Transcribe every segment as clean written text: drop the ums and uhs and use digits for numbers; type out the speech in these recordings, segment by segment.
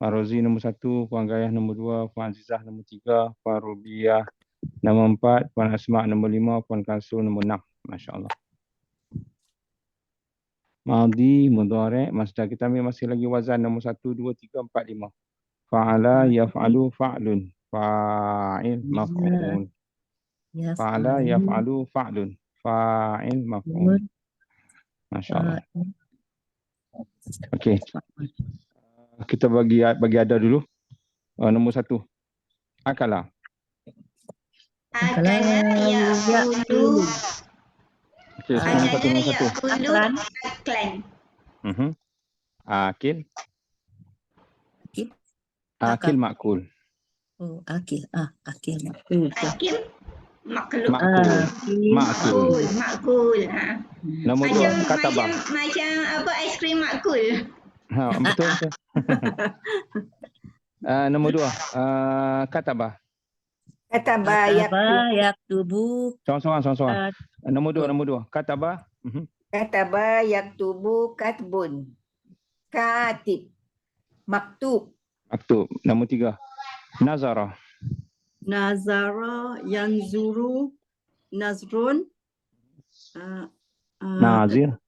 Farozi nombor 1, Puan Gayah nombor 2, Puan Azizah nombor 3, Puan Rubiah nombor 4, Puan Asma nombor 5, Puan Kalsul nombor 6. Masya Allah. Madhi, mudhari', masdar. Kita ambil masih lagi wazan nombor 1, 2, 3, 4, 5. Fa'ala, yaf'alu, fa'lun. Fa'il, maf'ul. Fa'ala, yaf'alu, fa'lun. Fa'il, maf'ul. Masya Allah. Okey. Kita bagi ada dulu. Nombor 1. Akala. Akala ya'kulu. Okey, sekarang satu nombor 1. Ya'kulu aklan. Akil. Akil makul. Oh, akil. Akil makul. Akil makhluk. Makul. Nombor 2, katabah. Macam apa aiskrim makul. Betul. Nombor 2, katabah. Katabah yaktubu. Seorang. Nombor 2. Katabah. Katabah yaktubu katbun. Katib. Maktub. Nombor 3. Nazara. Nazara yanzuru. Nazrun. Nazir.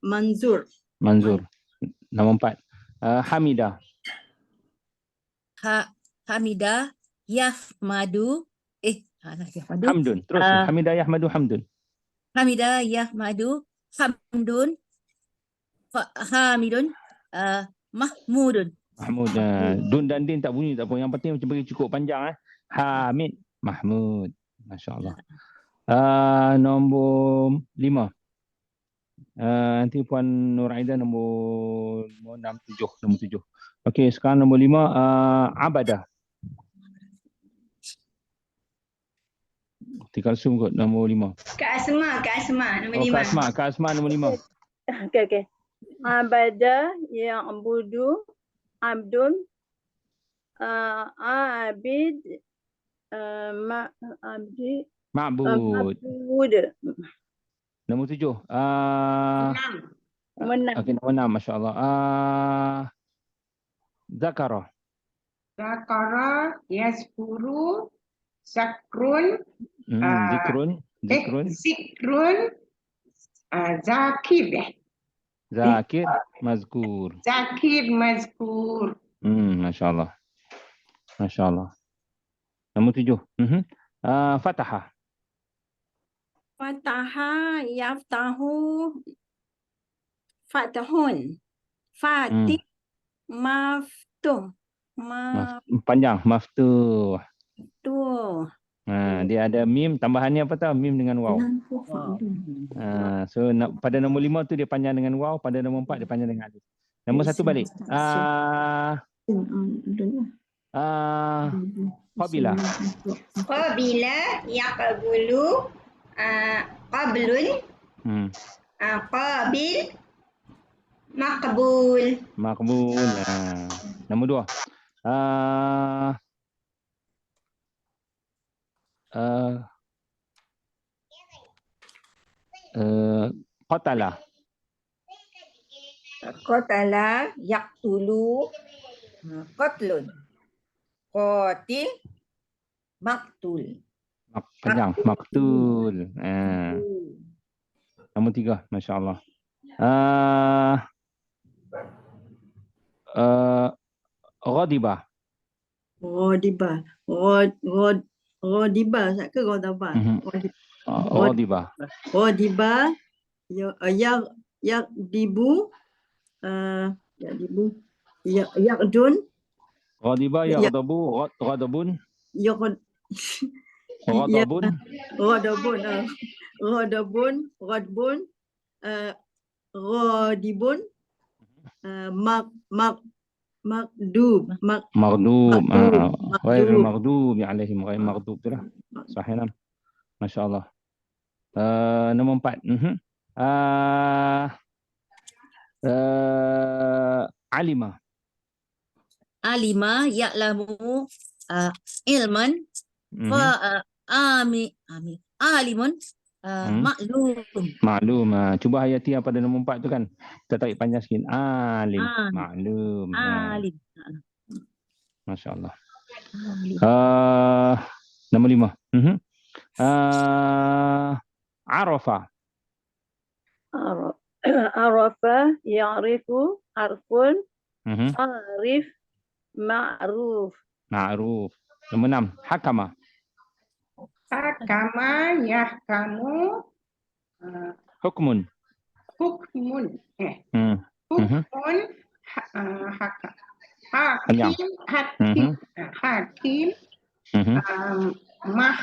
Manzur. Nombor 4. Hamidah. Hamidah yahmadu. Hamdun. Terus. Hamidah yahmadu hamdun. Hamidah yahmadu hamdun. Hamidun. Mahmudun. Dun dan din tak bunyi tak apa. Yang penting macam bagi cukup panjang. Hamid. Mahmud. Masya Allah. Nombor 5. Nanti Puan Nur Aida nombor 7. Okey, sekarang nombor 5. Abadah. Tinggal zoom kot nombor 5. Kak Asma nombor 5. Kak Asma nombor 5. Okey. Abada ya'budu abdun. Abid Ma'bud. Nombor 7. Okey, nombor 6. Masya Allah. Zakara. Yaskuru. Zakrun. Zikrun. Zakir. Zakir. Mazkur. Masya Allah. Nombor 7. Fataha. Fataha yaftahu. Fatahun. Fatih. Maftuh. Panjang. Maftuh. Tuh. Dia ada mim, tambahannya apa tahu? Mim dengan waw. So pada nombor 5 tu dia panjang dengan waw, pada nombor 4 dia panjang dengan alif. Nombor 1 balik. Qabila yaqbulu. Qablun. Qabil. Maqbul. Nombor 2. Qatala. Qatala yaqtulu. Qatlun. Qatil. Maktul. Panjang. Maktul. Nombor 3. Masya Allah. Ghadibah. Ghadibah. Tak ke ghadabah? Ghadibah. Ghadibah. Yakdibu. Yakdun. Ghadibah, yaghdabu, ghadabun. Ghadabun. Ghadibun. Maghdub. Ghairul maghdubi alaihim. Ghairul maghdub tu lah. Sahih. Masya Allah. Nombor 4. Alimah. Ya'lamu ilman. Alimun. Maklum. Maklum. Cuba hayati pada nombor 4 tu kan. Kita tarik panjang sikit. Alim. Maklum. Alim. Masya Allah. Alim. Nombor 5. Arafah. Arafa ya'rifu harfun Mhm. arif ma'ruf. Ma'ruf. Nombor 6. Hakama. Hakama yahkamu Hukmun. hukmun. Hukmun Panjang. hakim hakim mah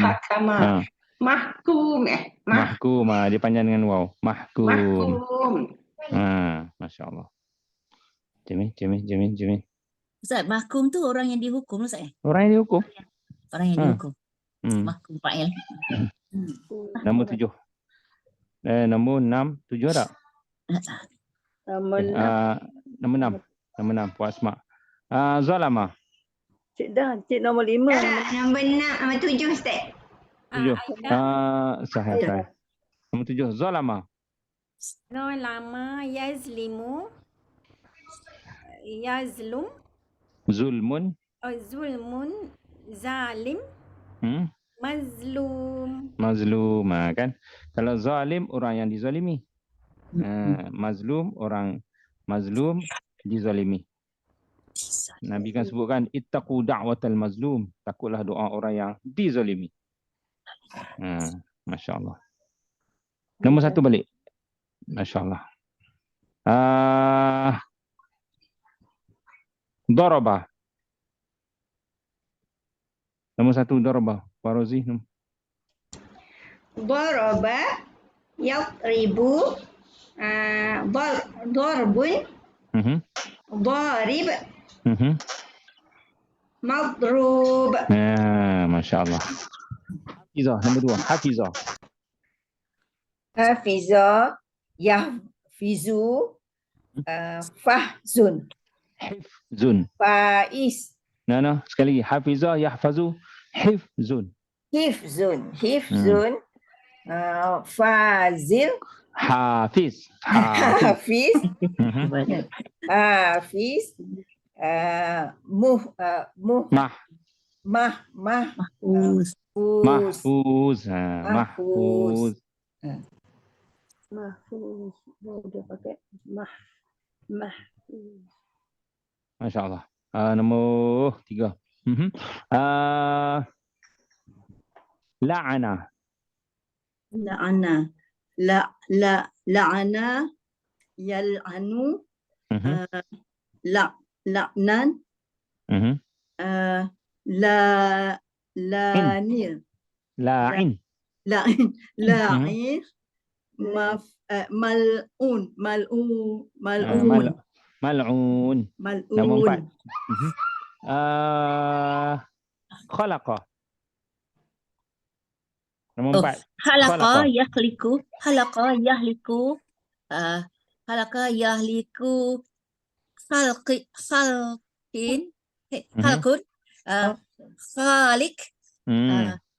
hakama mahkum Mahkum. Dia panjang dengan waw. Mahkum. mahkum. Masya Allah. Jamil. Ustaz, mahkum tu orang yang dihukum Ustaz. Orang yang dihukum. Orang yang dihukum. Hmm. Mahkum fa'il. Nombor 7. Nombor 6. 7 tak? Nombor 6. Nombor 6. Puan Asma. Zalama. Cik dah, cik nombor 5. Nombor 6, nombor 7 Ustaz. 7. Sahih. Nombor 7. Zalama. Zalama yazlimu yazlum Zulmun. zulmun zalim mazlum. Mazlum. Kan? Kalau zalim, orang yang dizalimi. Mazlum, orang mazlum dizalimi. Nabi kan sebutkan ittaqu da'watal mazlum. Takutlah doa orang yang dizalimi. Masya Allah. Nombor 1 balik. Masya Allah. Daraba. Nombor 1 daraba. Farozi. Daraba yadribu darbun darib madrub. Masya Allah. Hafizah. Nombor 2. Hafizah. Hafizah yahfizu fahzun Hifzun. faiz Sekali lagi. Hafizah yahfazu hifzun. hifzun fazil Hafiz. hafiz hafiz Mahfuz. Mahfuz. Mahfuz. Mahfuz. Dia pakai mahfuz. Masya Allah. Nombor 3. La'ana. La'ana yal'anu la'nan lanir La'in. la'ir mal'un Mal'un. Nombor 4. Khalaqa. Nombor 4. Khalaqa yakhliqu. Khalaqa yahliku. Khalaqa yahliku. Khalqin. Khalqun. Khalik.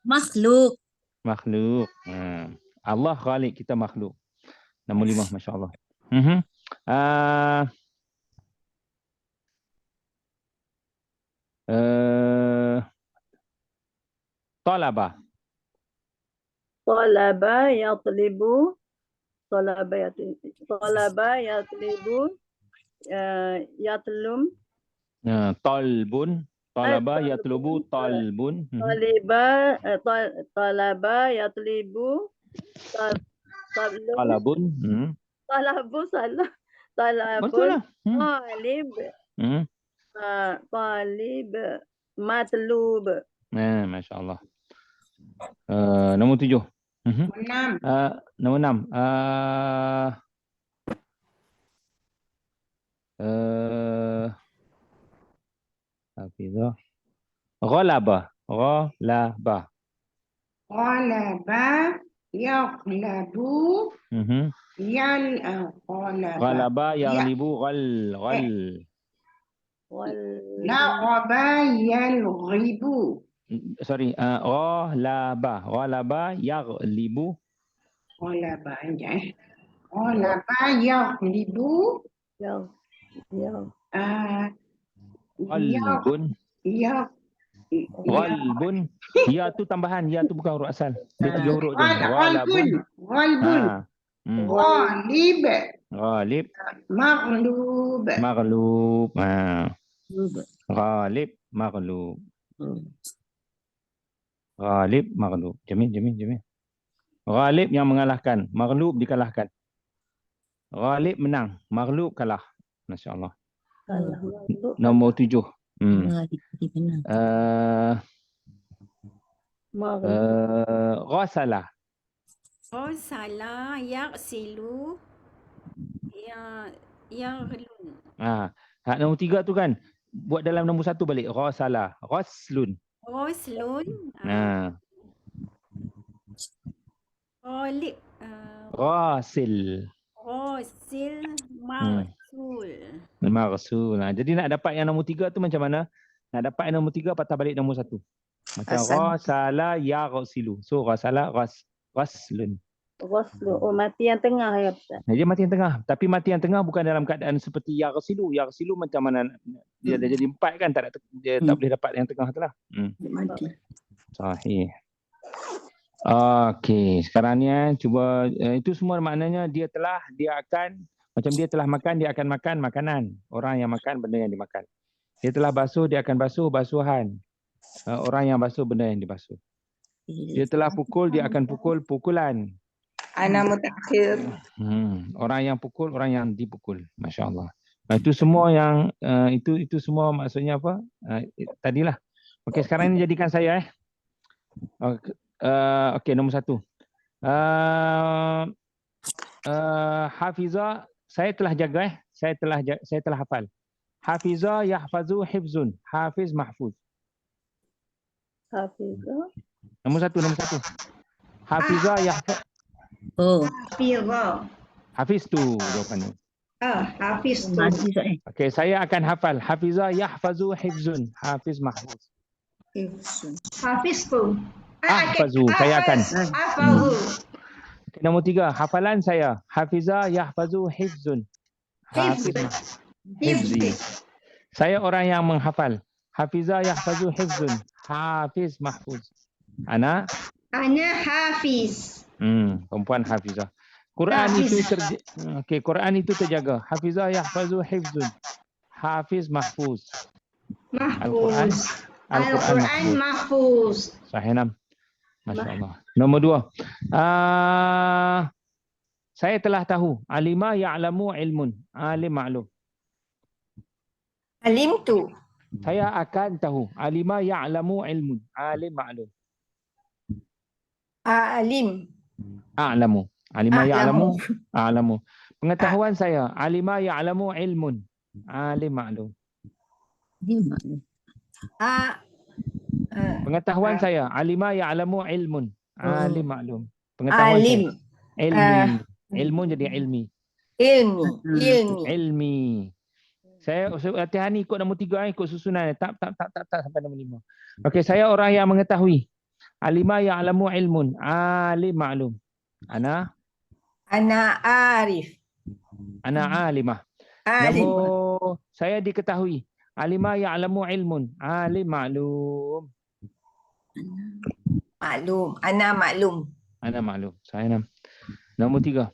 Makhluk. Makhluk. Allah khalik, kita makhluk. Nombor 5. Masya Allah. Talaba. Talaba yatlibu. Talaba yatlibu. Yatlum. Talbun. Talaba yatlubu talbun. Talaba yatlibu. Talabun. Talabu salah. Talabun. Betul lah. Talib. Talib. Matlub. Masya Allah. Nombor 7. Nombor 6. Hafizah. Ghalaba. Ghalaba. Ghalaba yaghlabu Ghalaba yaghlibu ghal. La'aba yalghibu. sorry, ghalaba yaghlibu. Ghalaba ya. Ghalaba yaghlibu. Yang. Yang. Qalbun. Ghalbun. Ya tu tambahan, ya tu bukan huruf asal. Dia 3 huruf je. Ghalabun. Ghalbun. Ghalib. Ghalib. Maghlub. Maghlub. Ghalib, maghlub. Ghalib, maghlub. Jamil. Ghalib yang mengalahkan, maghlub dikalahkan. Ghalib menang, maghlub kalah. Masya-Allah. Nombor 7. Ghasala. Ghasala yaghsilu yaghlun. Nombor 3 tu kan, buat dalam nombor 1 balik. Ghasala, ghaslun. Ghaslun. Ghalib. Ghasil. Ghasil. Maghsul. Maghsul. Jadi nak dapat yang nombor 3 tu macam mana? Nak dapat yang nombor 3 patah balik nombor 1. Macam ghasala yaghsilu. So ghasala ghaslun. Ghaslu. Oh, mati yang tengah ya Ustaz. Dia mati yang tengah. Tapi mati yang tengah bukan dalam keadaan seperti yaghsilu. Yaghsilu macam mana dia dah jadi 4 kan, dia tak boleh dapat yang tengah tu lah. Mati. Sahih. Okey, sekarang ni cuba itu semua maknanya dia akan macam dia telah makan, dia akan makan makanan. Orang yang makan benda yang dimakan. Dia telah basuh, dia akan basuh basuhan. Orang yang basuh benda yang dibasuh. Dia telah pukul, dia akan pukul pukulan. Ana mutakhir. Orang yang pukul, orang yang dipukul. Masya-Allah. Itu semua yang itu semua maksudnya apa? Tadilah. Okey, sekarang ini jadikan saya okey, nombor 1. Hafiza, saya telah jaga saya telah hafal. Hafiza yahfazu hifzun. Hafiz mahfuz. Hafiza. Nombor 1. Hafiza yahfaz. Hafiz tu jawapannya. Hafiz tu. Okey, saya akan hafal. Hafiza yahfazu hifzun. Hafiz mahfuz. Hafiz tu. Ahfazu, saya akan. Ahfazu. Nombor 3, hafalan saya. Hafiza yahfazu hifzun. Hifzi. Saya orang yang menghafal. Hafiza yahfazu hifzun. Hafiz mahfuz. Ana Hafiz. Perempuan Hafizah. Quran itu Quran itu terjaga. Hafiza yahfazu hifzun. Hafiz mahfuz. Al-Quran mahfuz. Sahih nam. Masya-Allah. Nombor 2. Saya telah tahu. Alima ya'lamu ilmun. Alim maklum. Alim tu. Saya akan tahu. Alima ya'lamu ilmun. Alim maklum. Alim. A'lamu. Alima ya'lamu. A'lamu. Pengetahuan saya. Alima ya'lamu ilmun. Alim maklum. Pengetahuan saya. Alima ya'lamu ilmun. Alim maklum. Pengetahuan Alim. Ilmi. Ilmu jadi ilmi. Ilmi. Saya latihan ni ikut nombor 3, ikut susunan. Tak sampai nombor 5. Okey, saya orang yang mengetahui. Alima ya'lamu ilmun. Alim maklum. Ana arif. Ana alimah. Nombor saya diketahui. Alima ya'lamu ilmun. Alim maklum. Ana maklum. Ana maklum. Saya nombor 3.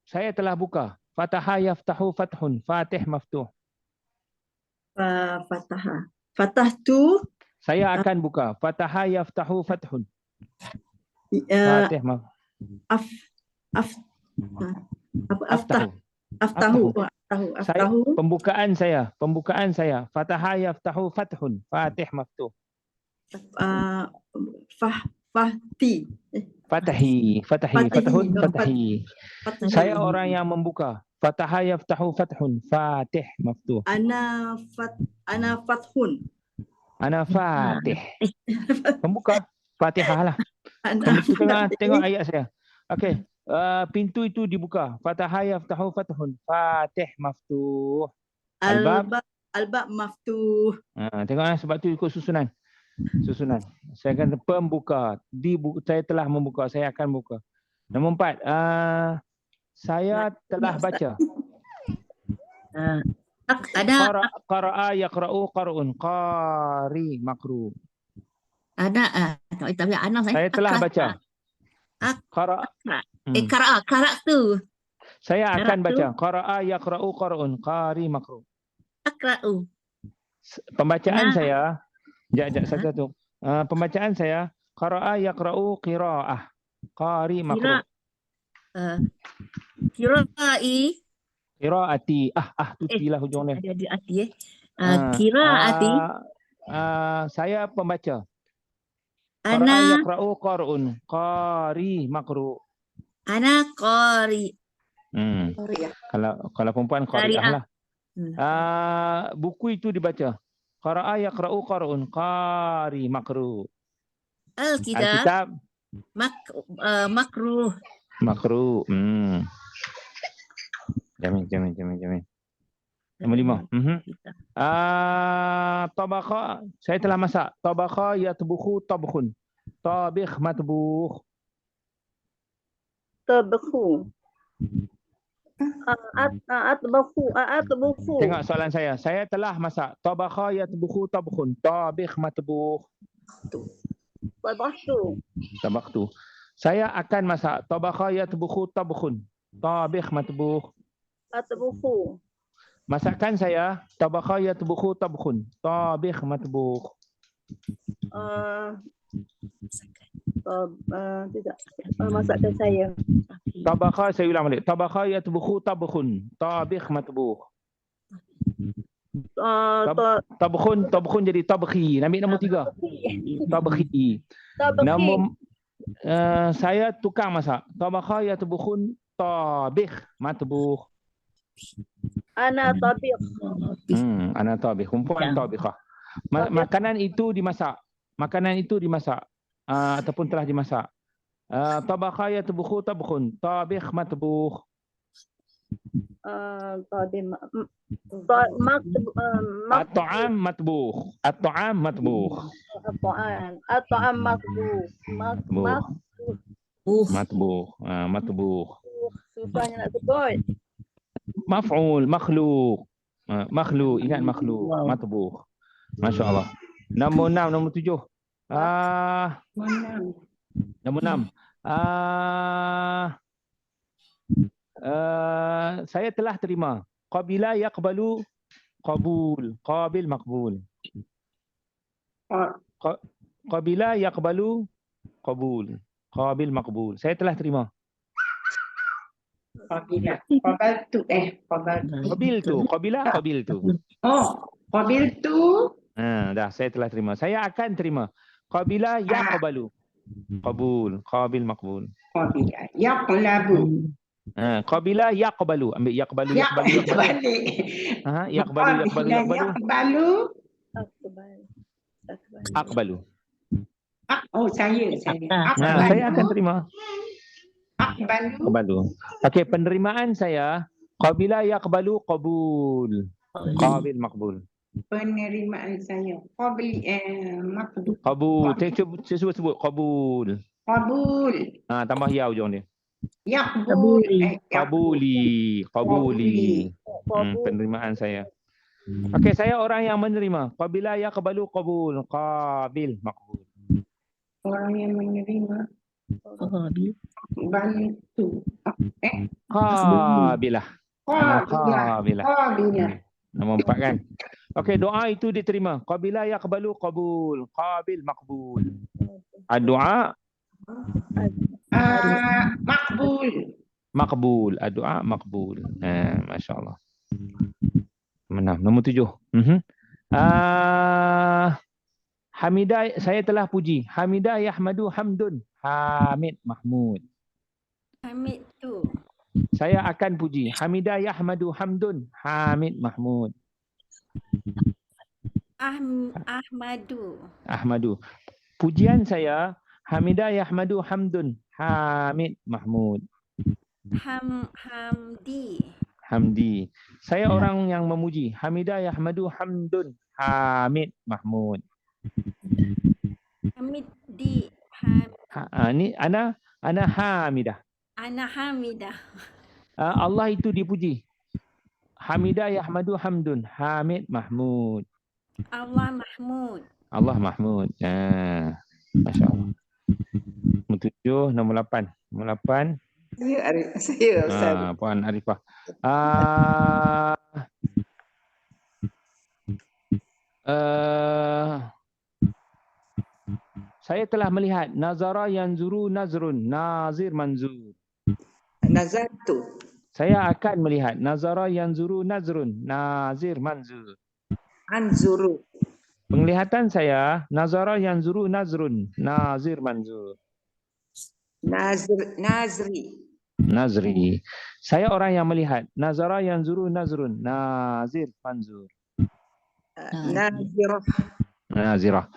Saya telah buka. Fataha yaftahu fathun. Fatih maftuh. Fataha. Fatahtu. Saya akan buka. Fataha yaftahu fathun. Fatih maftuh. Aftahu. Pembukaan saya. Fataha yaftahu fathun. Fatih maftuh. Fatahi. Saya orang yang membuka. Fataha yaftahu fathun. Fatih maftuh. Ana fathun. Ana fatih. Pembuka. Fatihah lah. Tengok ayat saya. Okey. pintu itu dibuka. Fataha yaftahu fathun. Fatih maftuh. Al-bab. Al-bab maftuh. Tengoklah sebab tu ikut susunan. Saya akan pembuka. Saya telah membuka. Saya akan buka. Nombor 4. Saya telah baca. Ada Qara'a yaqra'u qara'un. Qari makru. tapi anak Saya telah baca. Karak tu. Saya akan Qira'atu. baca. Qara'a yaqra'u qara'un. Qari makru. Akra'u. Pembacaan Nah. saya, satu. Pembacaan saya, qara'a yaqra'u qira'ah. Qari makru. Kira'i. Qira'ati. Tu tilah hujung dia. Ada di hati Kiraati. Saya pembaca. Qara'a Ana yaqra'u qara'un. Qari makru. qari. Kalau perempuan qari'ah Qari'ah. lah. Buku itu dibaca. Qara'a yaqra'u qara'un. Qari makru. Alkitab. Alkitab Makruh. makru. Jamin. Nombor 5. Tabakha. Saya telah masak. Tabakha yatbukhu tabkhun. Tabikh matbukh. Tabkhu. Atbukhu. Tengok soalan saya. Saya telah masak. Tabakha yatbukhu tabkhun. Tabikh matbukh. Tabakhtu. Saya akan masak. Tabakha yatbukhu tabkhun. Tabikh matbukh. Atbukhu. Masakan saya. Tabakha yatbukhu tabkhun. Tabikh matbukh. Tidak. Masakan saya. Tabakha, saya ulang balik. Tabakha yatbukhu tabkhun. Tabikh matbukh. Tabkhun jadi tabkhi. Ambil nombor 3. Tabkhi. Nombor saya tukang masak. Tabakha yatbukhun tabikh matbukh. Ana tabikh. Ana tabikh. Perempuan tabikhah. Makanan itu dimasak. Ataupun telah dimasak. Tabakha yatbukhu tabkhun. Tabikh matbukh. At-ta'am matbukh. At-ta'am matbukh. At-ta'am matbukh. Matbukh. Susahnya nak sebut. Maf'ul, makhluk. Makhluk, ingat makhluk. Matbukh. Masya Allah. Nombor 6, nombor 7. Nombor 6. Saya telah terima. Qabila yaqbalu qabul. Qabil maqbul. Qabila yaqbalu qabul. Qabil maqbul. Saya telah terima. Qabiltu. Qabila qabiltu. Qabiltu. Dah, saya telah terima. Saya akan terima. Qabila yaqbalu. Qabul. Qabil maqbul. Qabila yaqlabu. Qabila yaqbalu. Ambil yaqbalu. Yaqbalu. Aqbalu. Saya. Saya akan terima. Aqbalu. Okey, penerimaan saya qabila yaqbalu qabul. Qabil maqbul. Penerimaan saya. Maqbul. Qabul. Saya sebut qabul. Qabul. Tambah ya ujung dia. Yaqbul. Qabuli. Penerimaan saya. Okey, saya orang yang menerima. Qabila yaqbalu qabul. Qabil maqbul. Orang yang menerima. Bantu. Qabilah. Qabilah. Qabilah. Nombor 4 kan. Okey, doa itu diterima. Qabila yaqbalu qabul. Qabil maqbul. Doa Maqbul. Maqbul. Doa maqbul. Masya-Allah. Menang. Nombor 7. Hamidah, saya telah puji. Hamidah yahmadu hamdun. Hamid mahmud. Hamid tu. Saya akan puji. Hamidah yahmadu hamdun. Hamid mahmud. Ahmadu. Pujian saya. Hamidah yahmadu hamdun. Hamid mahmud. Hamdi. Hamdi. Saya orang yang memuji. Hamidah yahmadu hamdun. Hamid Mahmud. Hamidi. Ni ana hamidah. Ana Hamidah. Allah itu dipuji. Hamidah yahmadu hamdun. Hamid Mahmud. Allah Mahmud. Allah Mahmud. Masya Allah. Nombor 7, nombor 8. Nombor 8. Saya Ustaz. Puan Arifah. Saya telah melihat nazara yanzuru nazrun, nazir manzur. Nazartu. Saya akan melihat nazara yanzuru nazrun, nazir manzur. Anzuru. Penglihatan saya nazara yanzuru nazrun, nazir manzur. Nazri. Nazri. Saya orang yang melihat nazara yanzuru nazrun, nazir manzur. Nazirah. Nazirah.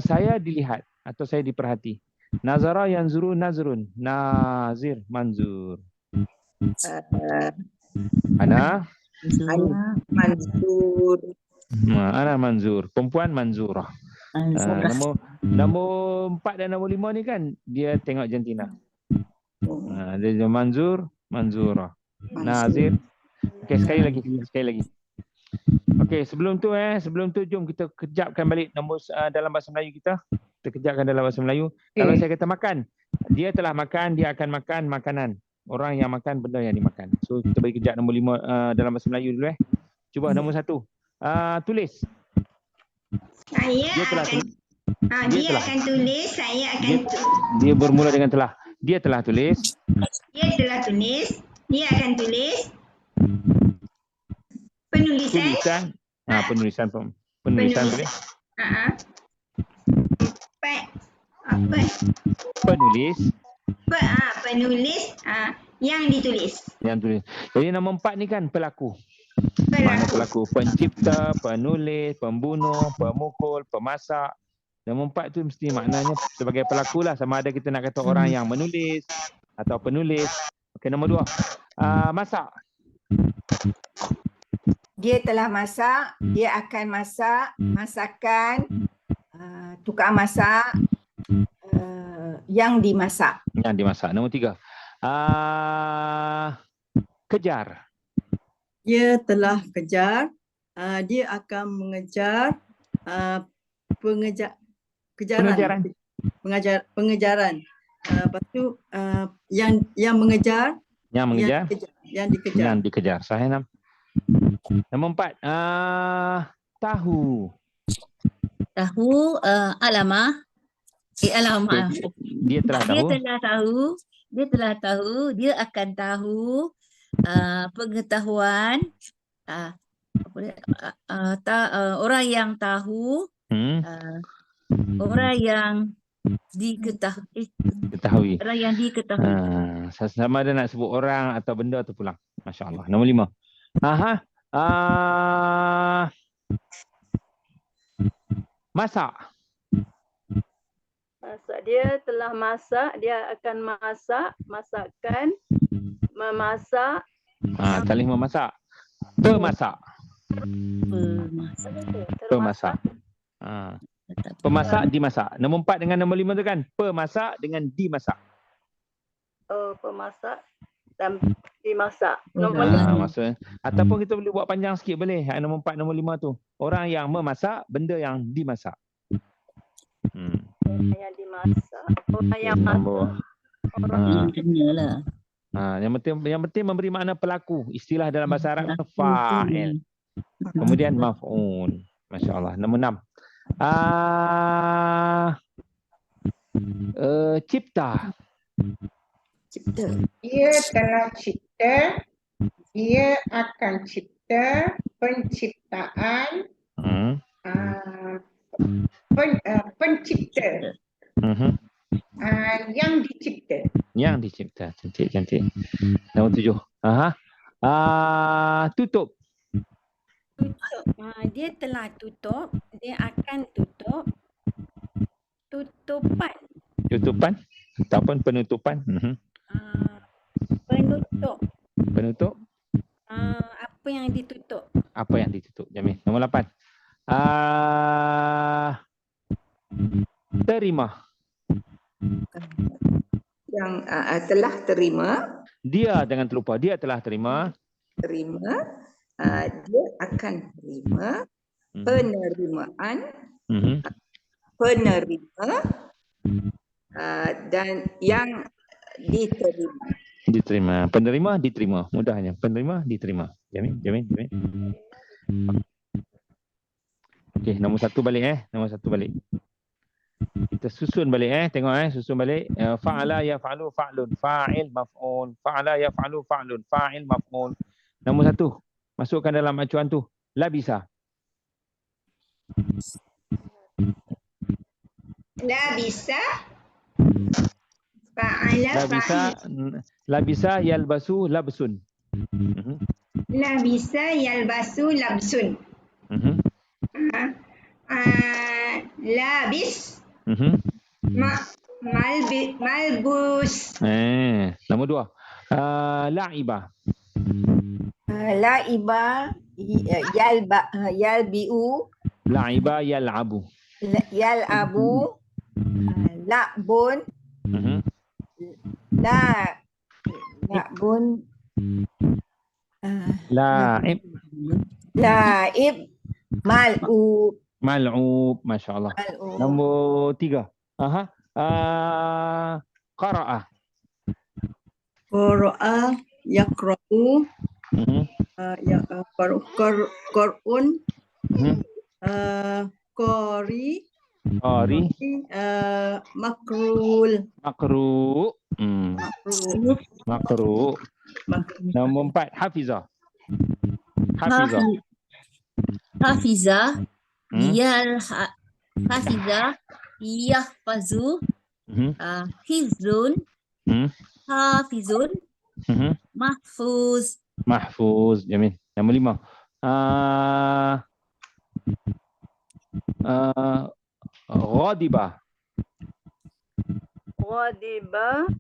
Saya dilihat atau saya diperhati. Nazara yanzuru nazrun, nazir manzur. Ana Manzur. Ana manzur. Perempuan manzurah. Nombor 4 dan nombor 5 ni kan dia tengok jantina. Dia manzur, manzurah. Nazir. Okey, sekali lagi. Okey, sebelum tu jom kita kejapkan balik nombor dalam bahasa Melayu kita. Kita kejapkan dalam bahasa Melayu. Kalau saya kata makan, dia telah makan, dia akan makan makanan. Orang yang makan benda yang dimakan. So kita bagi kejap nombor 5 dalam bahasa Melayu dulu Cuba nombor 1. Tulis. Saya dia akan tulis, saya akan Dia bermula dengan telah. Dia telah tulis. Dia telah tulis. Dia akan tulis. Penulisan. Penulisan boleh. Penulis. Penulis yang ditulis. Yang tulis. Jadi nombor 4 ni kan pelaku. Mana pelaku? Pencipta, penulis, pembunuh, pemukul, pemasak. Nombor 4 tu mesti maknanya sebagai pelaku lah. Sama ada kita nak kata orang yang menulis atau penulis. Okey, nombor 2. Masak. Dia telah masak, dia akan masak, masakan, tukang masak, yang dimasak. Yang dimasak. Nombor 3. Kejar. Dia telah kejar. Dia akan mengejar pengejaran. Lepas tu yang mengejar. Yang dikejar. Sahih Nam. Nombor 4. Tahu. Alamah. Dia telah tahu. Dia akan tahu pengetahuan orang yang tahu, orang yang diketahui. Orang yang diketahui. Sama ada nak sebut orang atau benda atau pulang. Masya-Allah. Nombor 5. Masak. Dia telah masak, dia akan masak, masakan, memasak. Saling memasak. Pemasak. Pemasak, dimasak. Nombor 4 dengan nombor 5 tu kan? Pemasak dengan dimasak. Pemasak dan dimasak. Nombor maksudnya, ataupun kita boleh buat panjang sikit boleh. Nombor 4, nombor 5 tu. Orang yang memasak, benda yang dimasak. yang dimasak, orang yang masak. Yang penting memberi makna pelaku. Istilah dalam bahasa Arab fa'il. Kemudian maf'ul. Masya-Allah. Nombor 6. Cipta. Dia telah cipta. Dia akan cipta. Penciptaan. Pencipta. Yang dicipta. Yang dicipta. Cantik. Nombor 7. Tutup. Dia telah tutup. Dia akan tutup. Tutupan. Ataupun penutupan. Penutup. Penutup. Apa yang ditutup? Apa yang ditutup? Jamil. Nombor 8. Terima. Yang telah terima. Dia, jangan terlupa. Dia telah terima. Terima. Dia akan terima. Penerimaan. Penerima. Dan yang diterima. Diterima. Penerima, diterima. Mudahnya. Penerima, diterima. Jamil. Okey, nombor 1 balik Nombor 1 balik. Kita susun balik Tengok susun balik. Fa'ala yaf'alu fa'lun, fa'il maf'ul. Fa'ala yaf'alu fa'lun, fa'il maf'ul. Nombor 1. Masukkan dalam acuan tu. Labisa. Labisa. Fa'ala fa'il. Labisa yalbasu labsun. Labisa yalbasu labsun. Labis. Malbus. Nombor 2. La'iba. La'iba yalbi'u. La'iba yal'abu. Yal'abu. La'bun. La'bun. La'ib. La'ib. Mal'ub. Mal'ub. Masya Allah. Nombor 3. Qara'a. Qara'a yaqra'u. Qur'un. Qari. Qari. Makrul. Makru. Makru. Nombor 4. Hafizah. Hafizah. Hafizah. Yahfazu. Hifzun. Hafizun. Mahfuz. Mahfuz. Jamil. Nombor 5. Ghadiba. Ghadiba.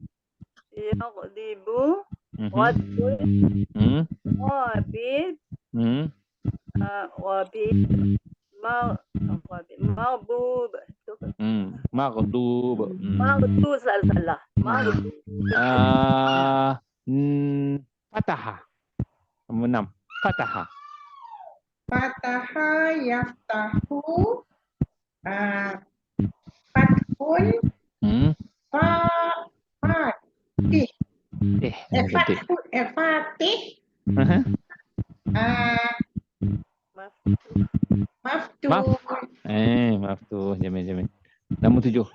Yaghdibu. Ghadbun. Ghabib. Ghabib. Maghdub. Maghdub. Maghdub salah. Maghdub. Fataha. Nombor 6. Fataha. Fataha yaftahu. Fathun. Fatih. Fatih. Maftuh. Maftuh. Jamil. Nombor 7.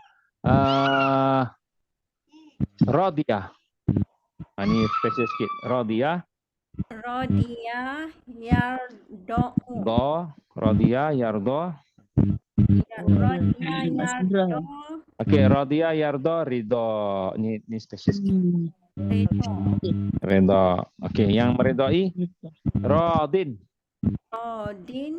Radiyah. Ini spesial sikit. Radiyah. Radiyah yardo. Radiyah yardo. Radiyah yardo. Okey, radiyah yardo ridha. Ini spesial sikit. Ridha. Okey, yang meridai radin. Radin.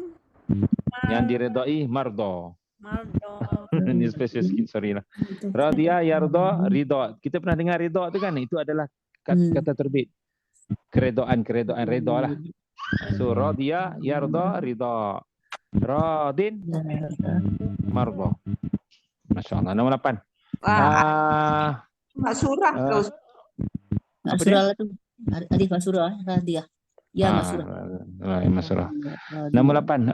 Yang diredai mardo. Mardo. Ini spesial sikit, sorry lah. Radiyah yardo ridha. Kita pernah dengar ridha tu kan? Itu adalah kata terbit. Keredaan redha lah. So radiyah yarda ridha. Radin marda. Masya-Allah. Nombor 8. Masurah kau. Masurah tu. Alif masurah radiyah. Ya masurah. Masurah. Nombor 8.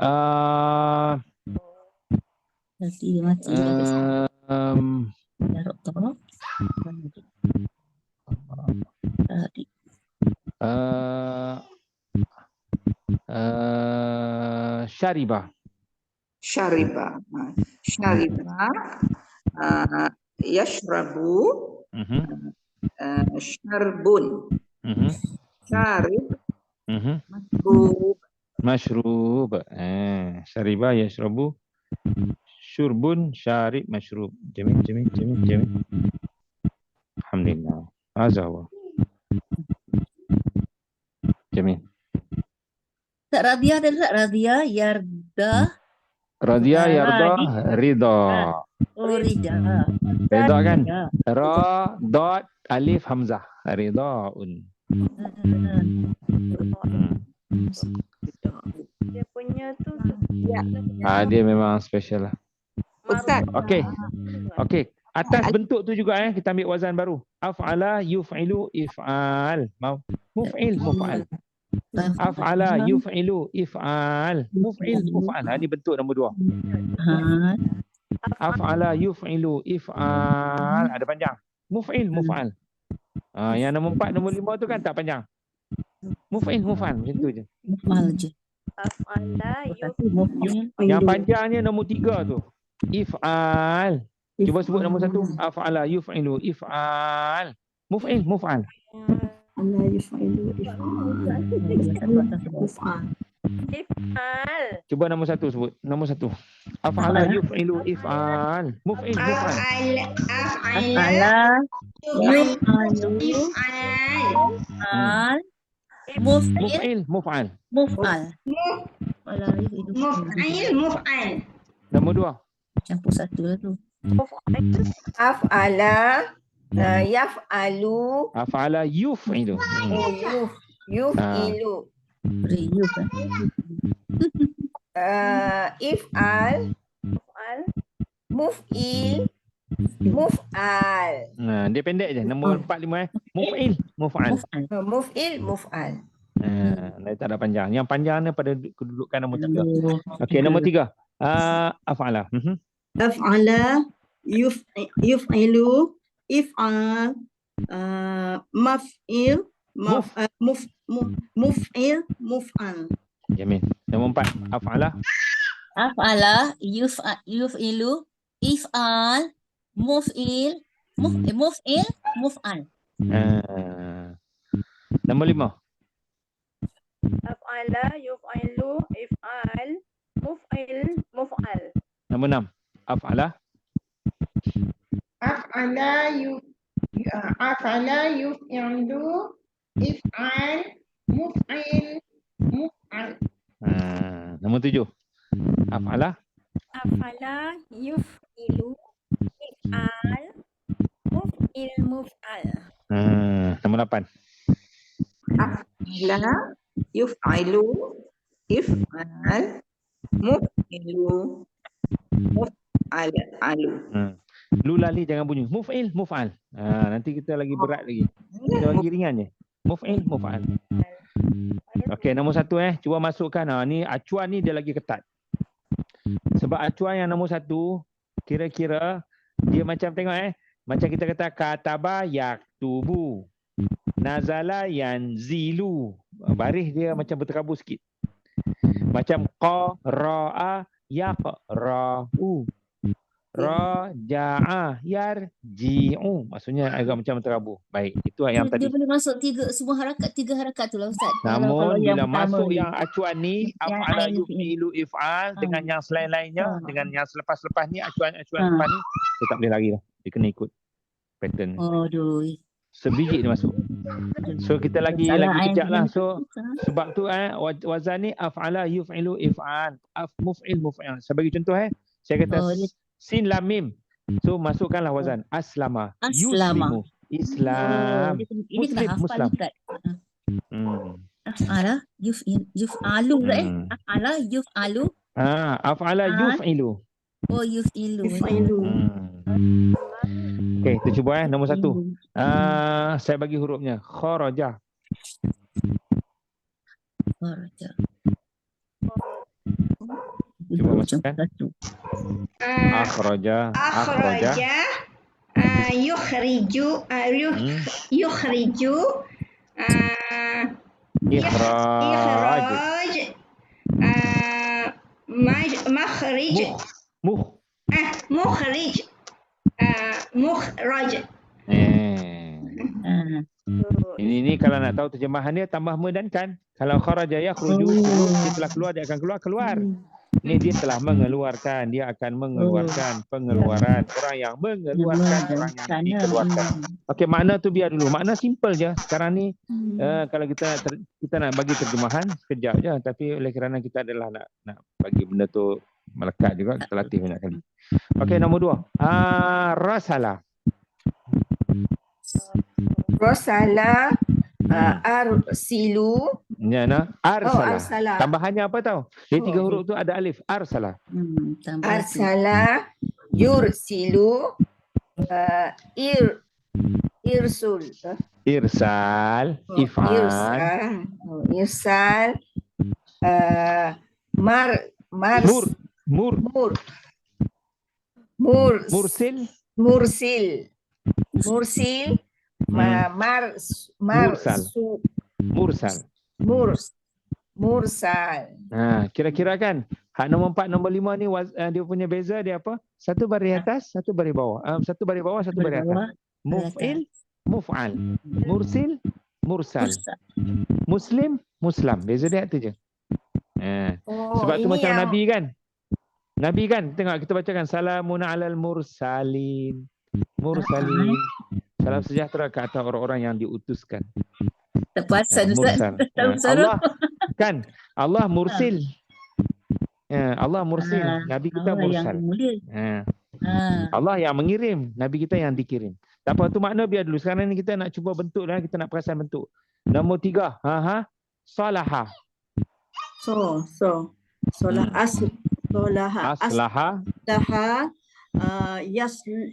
Mati. Syariba. Yashrabu. Syarbun. Syarib. Mashrub. Syariba yashrabu. Syurbun syarib mashrub. Jamil. Alhamdulillah. Azza wa. Jamil. Tak radiyah dan tak radiyah yarda. Radiyah yarda ridha. Rida. Ridha kan? Ya. Ra, dot, alif, hamzah. Ridhaun. Dia punya tu Dia memang special lah. Ustaz. Okey. Okey. Atas bentuk tu juga kita ambil wazan baru. Af'ala, yuf'ilu, if'al. Muf'il, muf'al. Af'ala, yuf'ilu, if'al. Muf'il, muf'al. Ini bentuk nombor 2. Af'ala, yuf'ilu, if'al. Ada panjang. Muf'il, muf'al. Yang nombor 4, nombor 5 tu kan tak panjang. Muf'il, muf'al. Macam tu je. Muf'al je. Af'ala, Muf'il. Yang panjangnya nombor 3 tu. If'al. Cuba sebut nombor 1. Af'ala, yuf'ilu, if'al. Muf'il, muf'al. Allah yuf'ilu if'al. if'al. Cuba nombor 1 sebut. Nombor 1. Af'ala, yuf'ilu, if'al. Muf'il, muf'al. Af'ala. Yuf'alu. If'al. Muf'il. Muf'il, muf'al. Muf'al. Wala yuf'ilu. Muf'il, muf'al. Nombor 2. Campur satu lah tu. Af'ala, yaf'alu, Af'ala, yuf'ilu. yuf'ilu. Riyu kan. If'al, muf'il, muf'al. Dia pendek je. Nombor 4, 5 Muf'il, muf'al. Muf'al. Muf'il, muf'al. Dia tak ada panjang. Yang panjangnya pada kedudukan nombor 3. Okey, nombor 3. Af'ala. Af'ala yuf'ilu if'al. Maf'il muf'il muf'al. Jamil. Nombor 4. Af'ala. Af'ala yuf'ilu if'al muf'il muf'al. Nombor 5. Af'ala, yuf'ilu, if'al, muf'il, muf'al. Nombor 6. Af'ala. Af'ala yuf'ilu if'al muf'il muf'al. Nombor 7. Af'ala. Af'ala yuf'ilu if'al muf'il muf'al. Nombor 8. Af'ala, yuf'ilu, if'al, muf'ilu, muf'alu. Lu lali jangan bunyi. Muf'il, muf'al. Nanti kita lagi berat lagi. Kita lagi ringan je. Muf'il, muf'al. Okey, nombor 1 cuba masukkan. Ni acuan ni dia lagi ketat. Sebab acuan yang nombor 1 kira-kira dia macam tengok macam kita kata kataba yaktubu. Nazala yanzilu. Baris dia macam berterabur sikit. Macam qara'a yaqra'u. Raja'a yarji'u. Maksudnya agak macam terabur. Baik, itu yang tadi. Dia boleh masuk tiga harakat tu lah Ustaz. Namun Kalau bila pertama masuk ni. yang acuan ni af'ala yuf'ilu if'al dengan yang selain-lainnya, dengan yang selepas-lepas ni acuan-acuan lepas ni, dia tak boleh lari lah. Dia kena ikut pattern. Aduh. Sebiji dia masuk. So kita lagi kejap lah. So sebab tu wazan ni af'ala yuf'ilu if'al. Muf'il muf'il. Saya bagi contoh saya kata sin lam mim. So masukkanlah wazan aslama. Yuslimu. Islam. Ini kena hafal dekat. Af'ala yuf'alu pula Af'ala yuf'alu. Af'ala yuf'ilu. Oh yuf'ilu. Okey, kita cuba nombor 1. Saya bagi hurufnya. Kharaja. Kharaja. Cuba masukkan. Akhraja. Yukhriju. Ikhraj. Makhrij. Mukhrij. Mukhraj. Ini kalau nak tahu terjemahan dia tambah me dan kan. Kalau kharaja yakhruju, dia telah keluar, dia akan keluar. Ini dia telah mengeluarkan, dia akan mengeluarkan pengeluaran. Orang yang mengeluarkan, orang yang dikeluarkan. Okey, makna tu biar dulu. Makna simple je. Sekarang ni kalau kita nak bagi terjemahan sekejap je, tapi oleh kerana kita adalah nak bagi benda tu Melekat juga, kita latih banyak kali. Okey, nombor 2. Rasala. Rosala, arsilu. Ya, nah. Oh, Arsala. arsala. Tambahannya apa tahu? Dia 3 Oh, huruf tu ada alif. Arsala. Tambah tu. Arsala, yursilu, irsul. Irsal. If'al. Irsal, mars, Mur. mursil, Mursil. mursal. Kira-kira kan hak nombor 4, nombor 5 ni dia punya beza dia apa? Satu baris atas, satu baris bawah. Satu baris bawah, satu baris atas. Muf'il, muf'al. Mursil, mursal. Muslim, muslam. Beza dia tu je. Sebab tu macam Nabi kan. Nabi kan, tengok kita bacakan salamun alal mursalin. Mursalin. Salam sejahtera ke atas orang-orang yang diutuskan. Tak perasan Ustaz. Allah kan, Allah mursil. Allah mursil, Nabi kita mursal. Allah yang mengirim, Nabi kita yang dikirim. Tak apa, tu makna biar dulu. Sekarang ni kita nak cuba bentuk dan kita nak perasan bentuk. Nombor 3. Salaha. Aslaha. Yuslihu.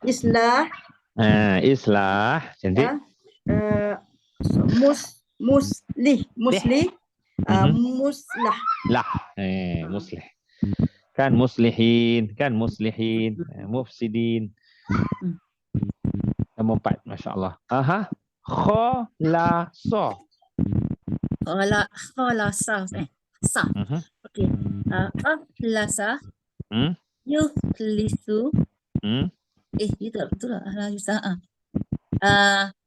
Islah. Islah. Cantik. Muslah. Muslih. Kan muslihin, mufsidin. Nombor 4, masya-Allah. Khalasa. Khalasa. Sah. Okey. Akhlasa. Yukhlisu. Itu betul lah.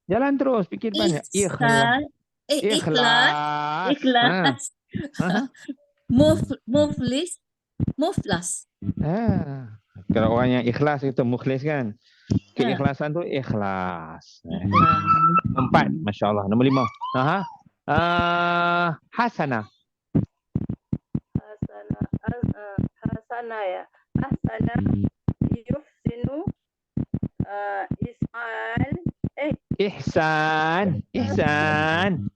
Jalan terus, fikir banyak. Ikhlas. Muflas. Kalau orang yang ikhlas itu mukhlis kan. Keikhlasan tu ikhlas. 4, masya-Allah. Nombor 5. Hasanah. Hasanah ya. Hasanah, yuhsinu, is'al, Ihsan.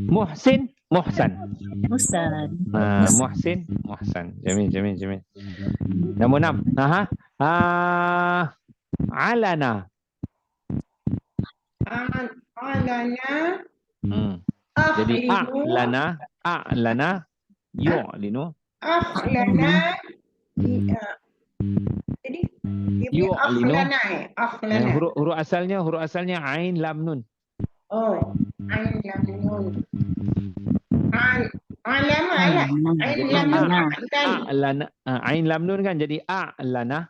Muhsin. Jamil. Nombor 6. Alana. Jadi a'lana yu'linu. Jadi dia punya akhlana. Huruf asalnya ain lam nun. Oh, ain lam nun. Ain lam nun kan jadi a'lana.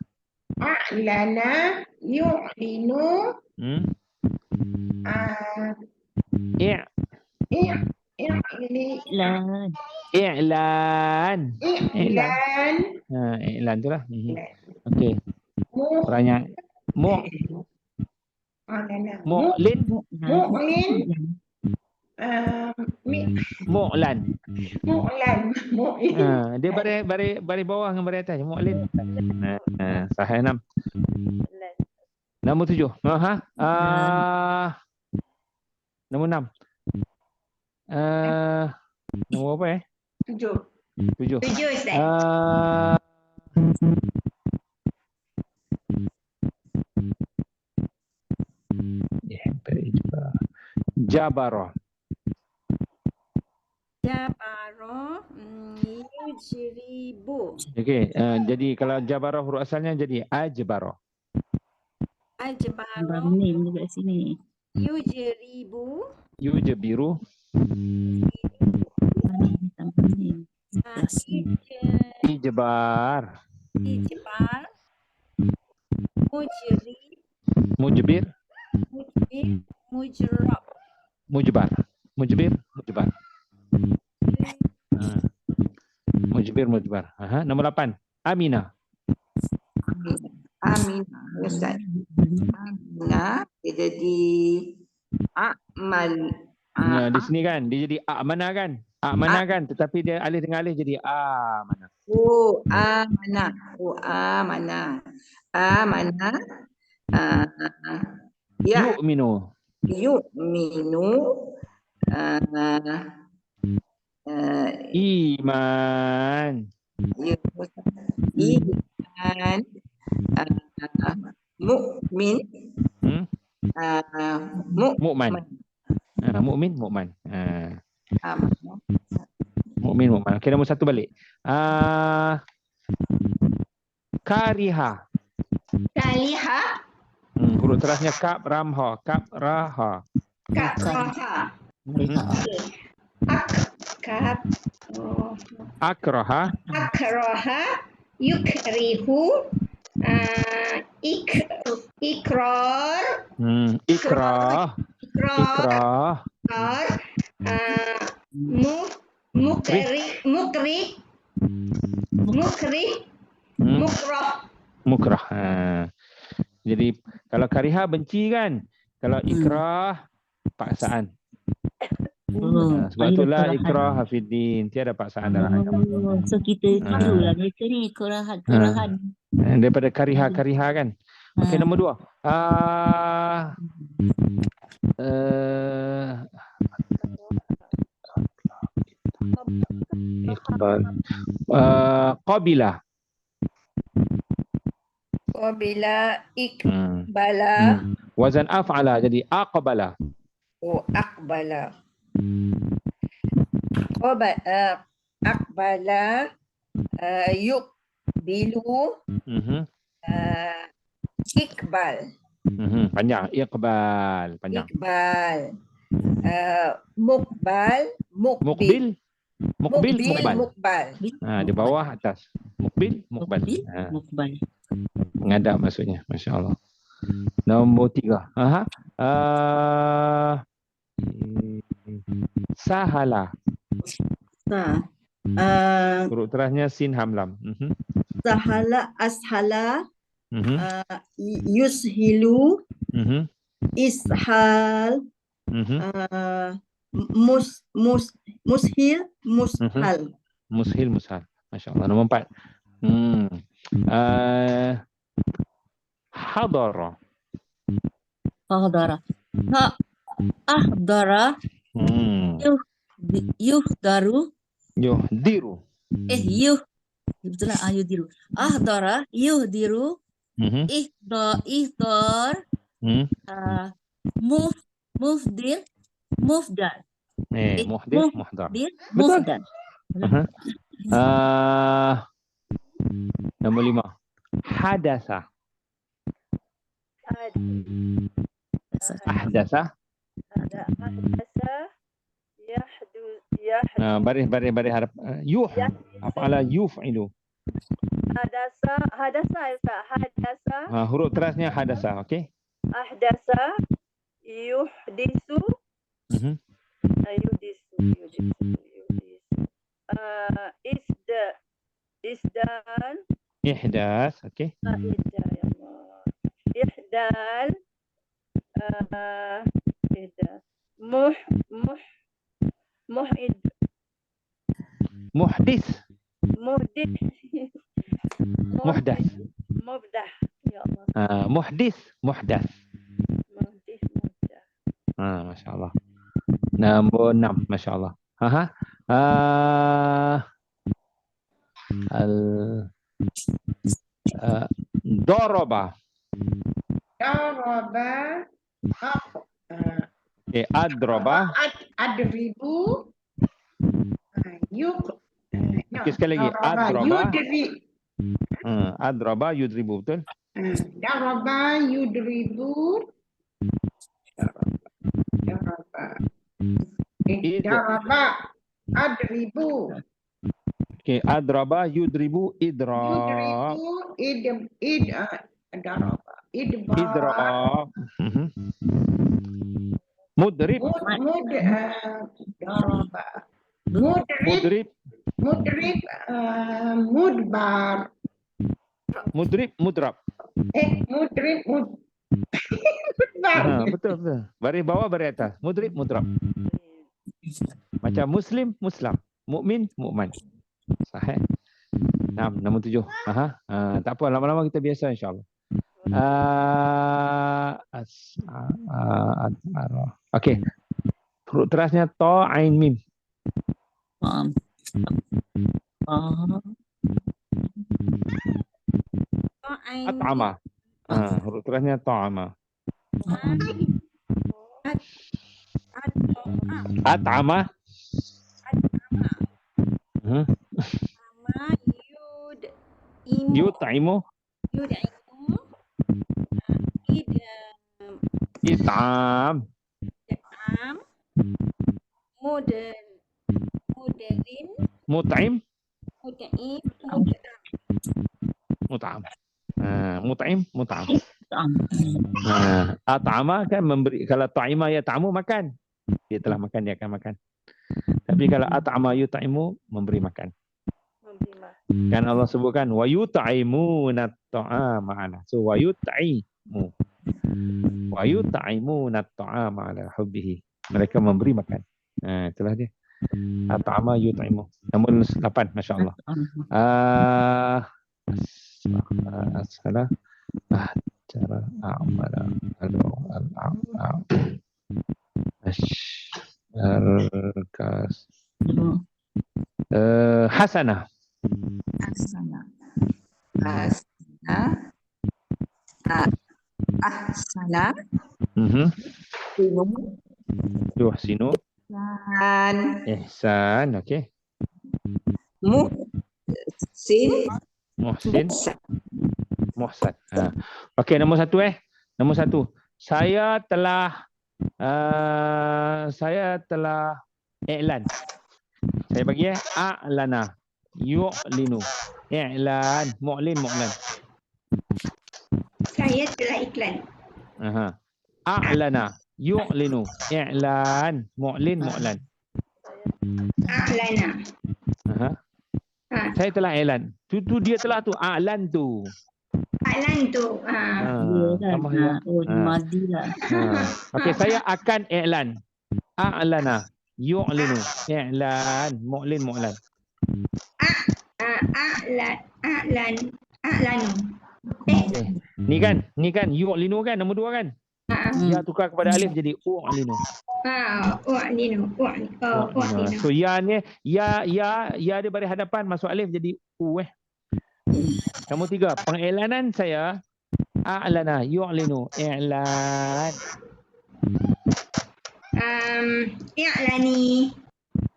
A'lana yu'linu. I'lan. I'lan tu lah. Okey. Pertanyaan. Mu'lin. Mu'lan. Dia baris bawah dengan baris atas. Mu'lin. Sahih 6. Nombor 7. Nombor 6. Nombor apa 7. 7 Ustaz. Jabara. Yujribu. Okey, jadi kalau jabara huruf asalnya jadi ajbara. Ajbaro. Ni dekat sini. Yujribu. Yujbiru. Ijbar. Mujbir. Mujbar. Mujbir. Nombor 8. Aminah. Aminah. Ya, Ustaz. Aminah, dia jadi Amal. Ya, di sini kan dia jadi amanah kan? Amanah kan, tetapi dia alih dengan alih jadi amanah. Oh, amanah. Oh, amanah. Amanah. Ya, Yu'minu. yu'minu. Iman. Iman. Mukmin. Mukman. Mukmin, mukman. Amanah. Mukmin, mukman. Okey, nombor 1 balik. Kariha. Kaliha. Huruf terasnya kap, ram, ha. Kap, ra, ha. Kakraha. Okey. Kap. Akraha. Akraha. Yukrihu. Ikrar. Ikrah. Ikrah. Mukrih. Mukrah. Mukrah. Jadi kalau kariha benci kan? Kalau ikrah paksaan. Sebab itulah ikrah hafiddin, tiada paksaan dalam agama. So kita tahulah mereka ni kurahan. Daripada kariha kan. Okey, nombor 2. Iqbal. Qabila. Qabila, ikbala. Wazan af'ala jadi aqbala. Oh, akbala. Akbala, yukbilu, ikbal. Panjang. Iqbal. Panjang. Ikbal. Mukbal, mukbil. Mukbil, mukbal. Mukbal. Di bawah, atas. Mukbil, mukbal. Mukbal. Menghadap maksudnya. Masya Allah. Nombor 3. Sahala. Huruf terasnya sin hamlam. Sahala, ashala, yushilu, ishal, mushil, mushal. Mushil, mushal. Masya Allah. Nombor 4. Hadara. Ahdara. Ahdara. Yuhdaru. Yuhdiru. Betul lah, yuhdiru. Ahdara, yuhdiru. Ihdar. Mufdir. Mufdar. Muhdir, muhdar. Mufdar. Nombor 5. Hadasa. Ahdasa. Baris harap. Af'ala yuf'ilu. Hadasa. Huruf terasnya hadasa, okey? Ahdasa. Yuhdisu. Isdan. Ihdas, okey? Ihdal. Muhid. Muhdis. Muhdas. Mubdah. Ya Allah. Muhdis, muhdas. Muhdis, mubdah. Masya Allah. Nombor 6, Masya Allah. Daraba. Adraba. Adribu. Sekali lagi. Adraba. Adraba yudribu, betul? Daraba yudribu. Daraba adribu. Okey, adraba yudribu idrab. Daraba idbar. Idrab. Mudrib. Daraba. Mudrib. Mudrib. Mudbar. Mudrib, mudrab. Mudrib. Betul. Baris bawah, baris atas. Mudrib, mudrab. Macam muslim, muslam. Mukmin, mukman. Sahih. Nah, nombor 7. Tak apa, lama-lama kita biasa insya-Allah. Okey. Huruf terasnya ta, ain, mim. At'ama. Huruf terasnya ta'ama. At'ama. Yut'imu. It'am. Mut'im. Mut'am. Mut'im, mut'am. At'ama kan memberi. Kalau ta'ima ya ta'amu makan. Dia telah makan, dia akan makan. Tapi kalau at'ama yut'imu memberi makan. Kan Allah sebutkan wa yut'imuna at'ama ala. So wa yut'imu. Wa yut'imuna at'ama ala hubbihi. Mereka memberi makan. Itulah dia. At'ama yut'imu. Nombor 8, masya-Allah. Ashala cara amala Hasanah. Ahsana. Yuhsinu. Ihsan. Okey. Muhsin. Muhsin. Muhsan. Okey, nombor 1 Nombor 1. Saya telah i'lan. Saya bagi a'lana. Yu'linu. I'lan. Mu'lin, mu'lan. Saya telah iklan. A'lana. Yu'linu. I'lan. Mu'lin, mu'lan. A'lana. Saya telah i'lan. Tu dia telah tu. A'lan tu. A'lan tu. Madilah. Okey, saya akan i'lan. A'lana. Yu'linu. I'lan. Mu'lin, mu'lan. A'lanu. Ni kan yu'linu kan nombor 2 kan? Ya tukar kepada alif jadi u'linu. U'linu. So ya ni ya dia bagi hadapan masuk alif jadi u Nombor 3, pengiklanan saya a'lana yu'linu i'lan.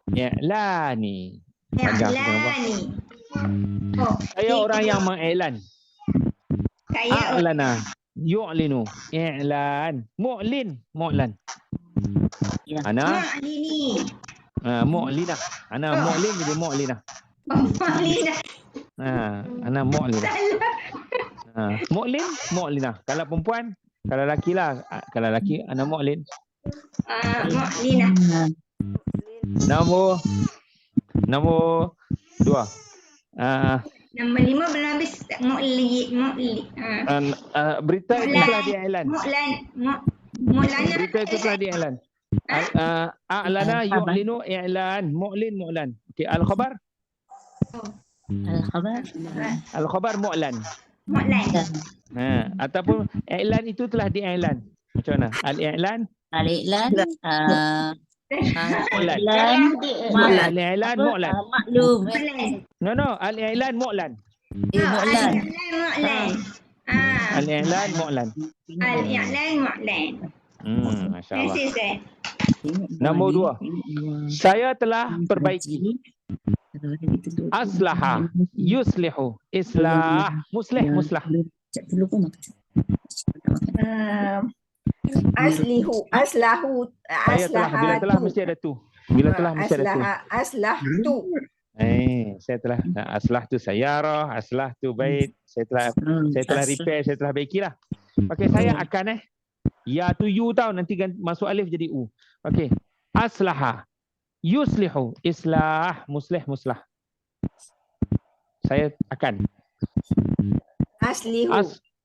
I'lani. Panjang saya orang yang mengiklan. A'lana yu'linu i'lan. Mu'lin, mu'lan. Ana mu'linah. Ana mu'lin jadi mu'linah. Ana mu'linah. Mu'lin, mu'linah. Kalau perempuan, kalau laki lah. Kalau laki, ana mu'lin. Mu'linah. Nombor 2. Nombor 5 belum habis. Mu'li. Berita itu telah diiklan. Mu'lana. Berita itu telah diiklan. A'lana yu'linu i'lan. Mu'lin, mu'lan. Okey, al-khabar? Al-khabar mu'lan. Ataupun i'lan itu telah diiklan. Macam mana? Al-i'lan? Al-i'lan. Al-i'lan mu'lan. Maklum. No. Al-i'lan mu'lan. Mu'lan. Al-i'lan mu'lan. Al-i'lan mu'lan. Masya-Allah. Nombor 2. Saya telah perbaiki. Aslaha yuslihu. Islah. Muslah. Aslahu. Bila telah mesti ada tu. Bila telah mesti ada tu. Aslahtu. Saya telah aslah tu sayarah, aslah tu bait. Saya telah repair, saya telah baikilah. Okey, saya akan ya tu you tau, nanti masuk alif jadi u. Okey. Aslaha yuslihu. Islah. Muslah. Saya akan. Aslihu.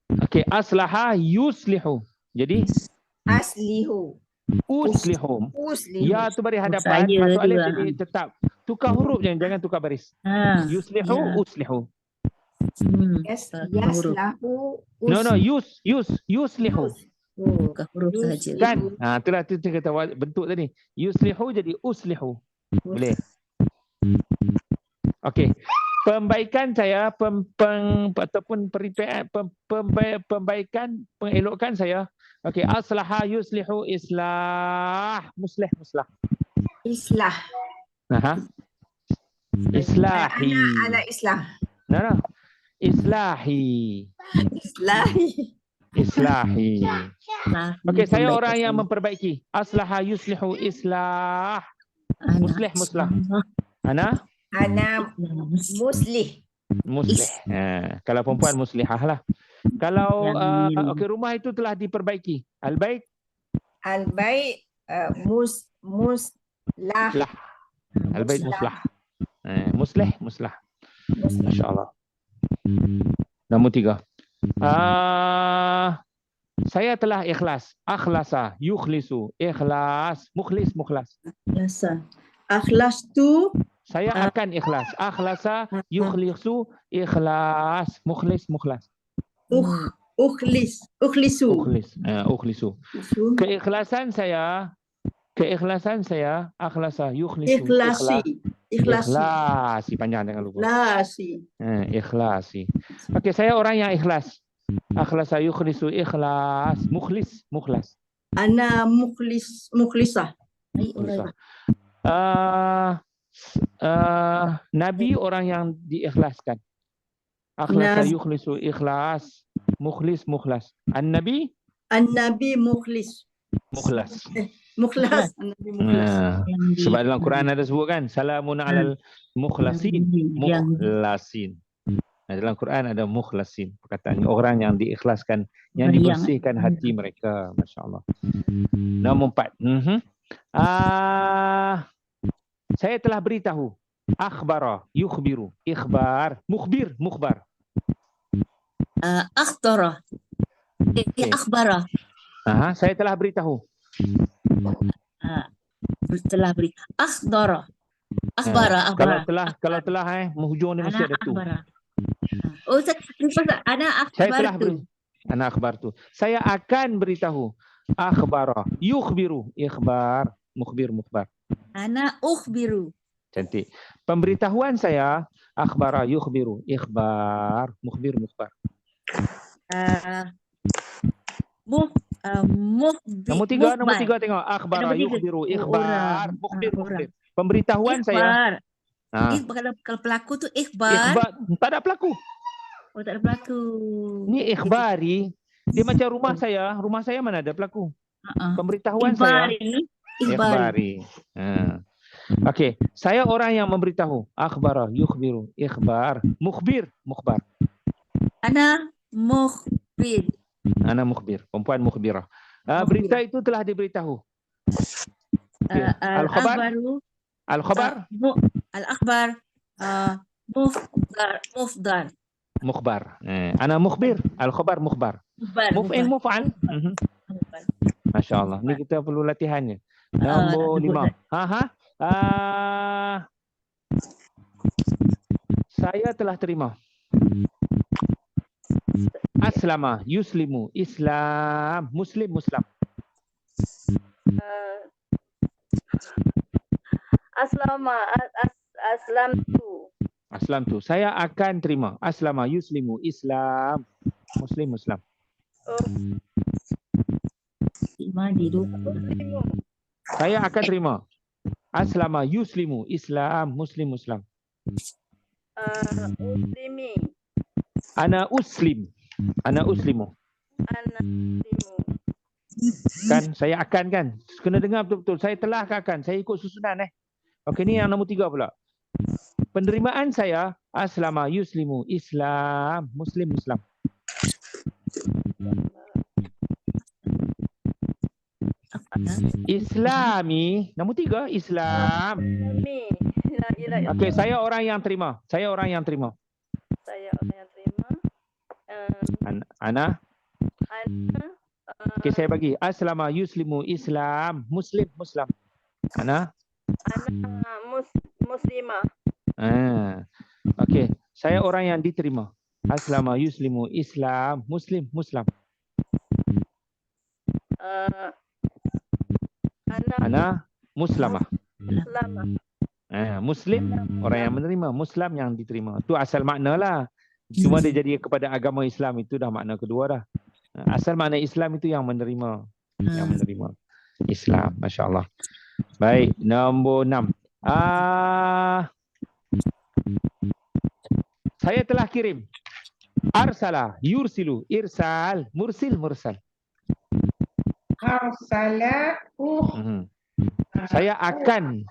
Okey, aslaha yuslihu. Jadi Aslihu. uslihu. Uslihu. Ya tu baris hadapan, Saya masuk alif tu, jadi tetap. Tukar huruf jangan tukar baris. Ha. Yuslihu, Ya. uslihu. Yaslahu. No, yuslihu. Oh, bukan huruf sahaja. Kan? Itulah tu kita kata bentuk tadi. Yuslihu jadi uslihu. Boleh. Okey. Pembaikan saya ataupun pembaikan pengelokan saya. Okey, aslaha yuslihu islah muslah. Islah. Aha. Islahi. Ana islah. No. Islahi. Islahi. Okey, saya orang yang memperbaiki. Aslaha yuslihu islah muslah. Ana muslih. Kalau perempuan muslihah lah. Kalau okey, rumah itu telah diperbaiki. Al-bait muslah. Al-bait muslah. Muslah. Masya-Allah. Nombor 3. Saya telah ikhlas. Akhlasa, yukhlisu, ikhlas, mukhlas. Akhlastu. Saya akan ikhlas. Akhlasa, yukhlisu, ikhlas, mukhlas. Ukhlisu. Keikhlasan saya, akhlasa, yukhlisu, ikhlasi. Panjang jangan lupa. Ikhlasi. Okey, saya orang yang ikhlas. Akhlasa, yukhlisu, ikhlas, mukhlas. Ana mukhlisah. Nabi orang yang diikhlaskan. Akhlasa yukhlisu ikhlas, mukhlas. An-Nabi mukhlas. Sebab dalam Quran ada sebut kan, salamun alal mukhlasin. Dalam Quran ada mukhlasin. Perkataan orang yang diikhlaskan, yang dibersihkan hati mereka. Masya-Allah. Nombor 4. Saya telah beritahu. Akhbara, yukhbiru, ikhbar, mukhbar. Akhtara. Akhbara. Saya telah beritahu. Telah beri. Akhdara. Akhbara. Kalau telah hujung ni mesti ada tu. Oh, ana akhbartu. Ana akhbartu. Saya akan beritahu. Akhbara, yukhbiru, ikhbar, mukhbar. Ana ukhbiru. Cantik. Pemberitahuan saya akhbara, yukhbiru, ikhbar, mukhbar. Nombor 3 tengok. Akhbara, yukhbiru, ikhbar, mukhbir. Pemberitahuan saya. Kalau pelaku tu ikhbar. Tak ada pelaku. Oh, tak ada pelaku. Ni ikhbari. Dia macam rumah saya. Rumah saya mana ada pelaku? Pemberitahuan saya. Ikhbari. Okey, saya orang yang memberitahu. Akhbara, yukhbiru, ikhbar, mukhbar. Ana mukhbir. Perempuan mukhbirah. Berita itu telah diberitahu. Al-khabar. Al-akhbar. Mukhbar. Ana mukhbir. Al-khabar mukhbar. Muf'il muf'al. Masya-Allah. Ni kita perlu latihannya. Nombor 5. Saya telah terima. Aslama, yuslimu, Islam, muslim. Aslamtu. Saya akan terima. Aslama, yuslimu, Islam, muslim. Saya akan terima. Aslama, yuslimu, Islam, muslim. Uslimi. Ana uslimu. Kan saya akan kan. Kena dengar betul-betul. Saya telah akan. Saya ikut susunan Okey, ni yang nombor 3 pula. Penerimaan saya aslama, yuslimu, Islam, muslim. Islami. Nombor 3 Islam. Okey, saya orang yang terima. Ana. Ana. Okey, saya bagi. Aslama yuslimu Islam. Muslim. Ana. Ana muslimah. Okey, saya orang yang diterima. Aslama yuslimu Islam. Muslim. Ana muslamah. Muslimah. Muslim orang yang menerima, Muslim yang diterima. Tu asal makna lah. Cuma dia jadi kepada agama Islam, itu dah makna kedua dah. Asal makna Islam itu yang menerima. Yang menerima Islam. Masya Allah. Baik, nombor 6. Saya telah kirim. Arsala, yursilu, irsal, mursal. Arsala. Saya akan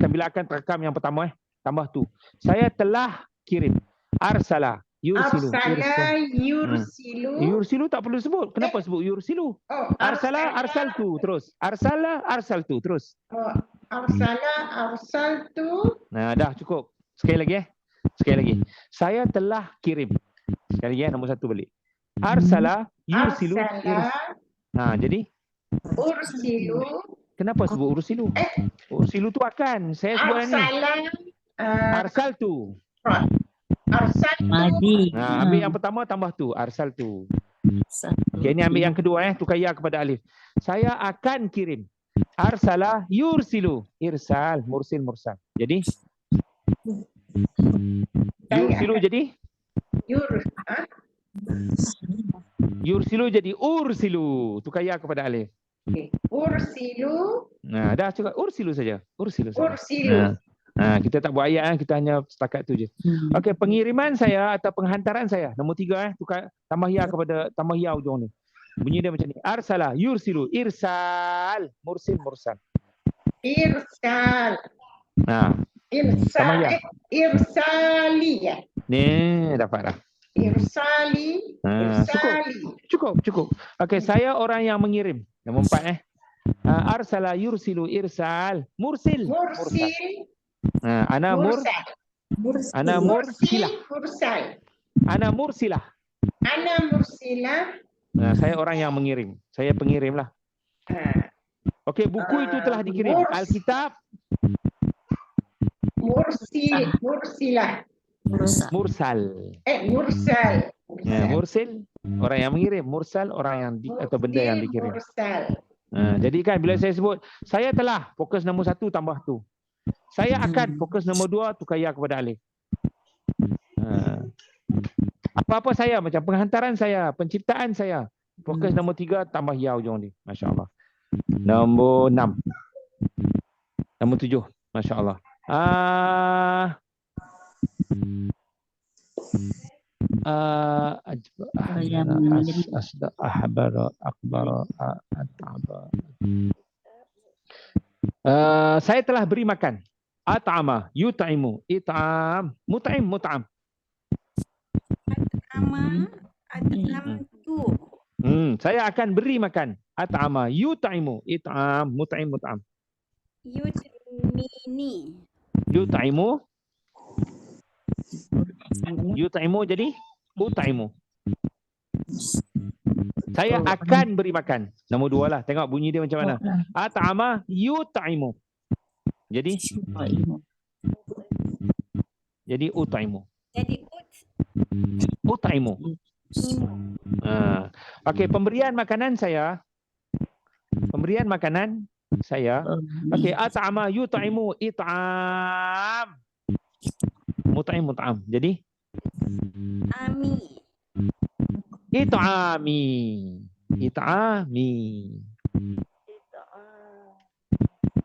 bila akan terekam yang pertama tambah tu. Saya telah kirim. Arsala, yursilu, Arsala yursilu. Yursilu tak perlu sebut. Kenapa sebut yursilu? Arsala, arsaltu terus. Arsala, arsaltu terus. Arsala arsaltu. Nah, dah cukup. Sekali lagi. Saya telah kirim. Sekali lagi nombor 1 balik. Arsala, yursilu, jadi Ursilu. kenapa sebut ursilu? Ursilu tu akan. Saya sebut ni. Arsaltu. Arsaltu. Ambil yang pertama tambah tu. Arsaltu. Okay, ini ambil yang kedua tukar ya kepada alif. Saya akan kirim. Arsala yursilu. Irsal, mursal. Jadi yursilu jadi yursilu jadi ursilu. Tukar ya kepada alif. Ursilu. Dah cukup. Ursilu saja. Ursilu. Kita tak buat ayat, kita hanya setakat tu je. Okey, pengiriman saya atau penghantaran saya. Nombor 3 tukar tambah ya kepada tambah ya ujung ni. Bunyi dia macam ni. Arsala yursilu irsal mursal. Irsal. Tambah ya. Irsali. Ni dapat dah. Irsali. Cukup. Okey, saya orang yang mengirim. Nombor 4 Arsala yursilu irsal mursil. Ana mursilah. Ana mursilah. Saya orang yang mengirim. Saya pengirim lah. Okey, buku itu telah dikirim. Alkitab. Mursilah. Mursal. Mursil orang yang mengirim. Mursal orang yang atau benda yang dikirim. Jadi kan bila saya sebut saya telah, fokus nombor 1 tambah tu. Saya akan, fokus nombor 2 tukar ya kepada alif. Apa-apa saya, macam penghantaran saya, penciptaan saya, fokus nombor 3 tambah ya ujung ni. Masya Allah. Nombor 6. Nombor 7. Masya Allah. Saya telah beri makan. At'ama, yut'imu, it'am, mut'am. At'amtu. Saya akan beri makan. At'ama, yut'imu, it'am, mut'am. Yut'mini. Yut'imu jadi ut'imu. Saya akan beri makan. Nombor 2 lah. Tengok bunyi dia macam mana. At'ama yut'imu. Jadi ut'imu. Ut'imu. Okey, pemberian makanan saya. Okey, at'ama yut'imu it'am. Mut'am. Jadi It'ami.